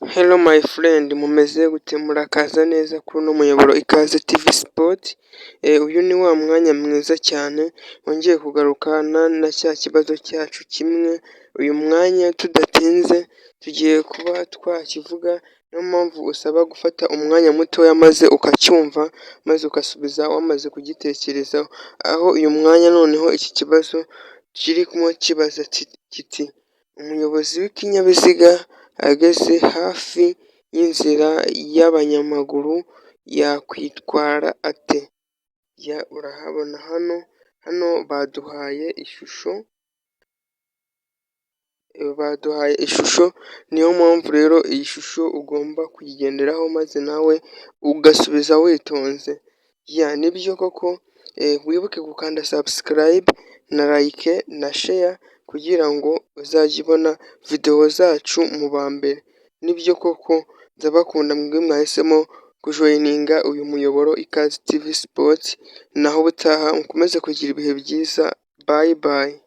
Hello my friend, mumeze gute? Murakaza neza kuri uno muyoboro Ikaze TV Sport. Uyu ni wa mwanya mwiza cyane wongeye kugarukana na cya kibazo cyacu kimwe. Uyu mwanya tudatinze tugiye kuba twakivuga, niyo mpamvu usaba gufata umwanya mutoya maze ukacyumva, maze ugasubiza wamaze kugitekerezaho. Aho uyu mwanya noneho iki kibazo kirimo kibaza kiti umuyobozi w'ikinyabiziga ageze hafi y'inzira y'abanyamaguru yakwitwara ate? Urahabona hano baduhaye ishusho, niyo mpamvu rero iyi shusho ugomba kuyigenderaho maze nawe ugasubiza witonze. Nibyo koko, wibuke gukanda subscribe na like na share kugira ngo uzajye ubona video zacu mu ba mbere. Nibyo koko, ndabakunda mwebwe mwahisemo kujoyininga uyu muyoboro Ikaze TV Sport, naho ubutaha mukomeze kugira ibihe byiza, bye bye.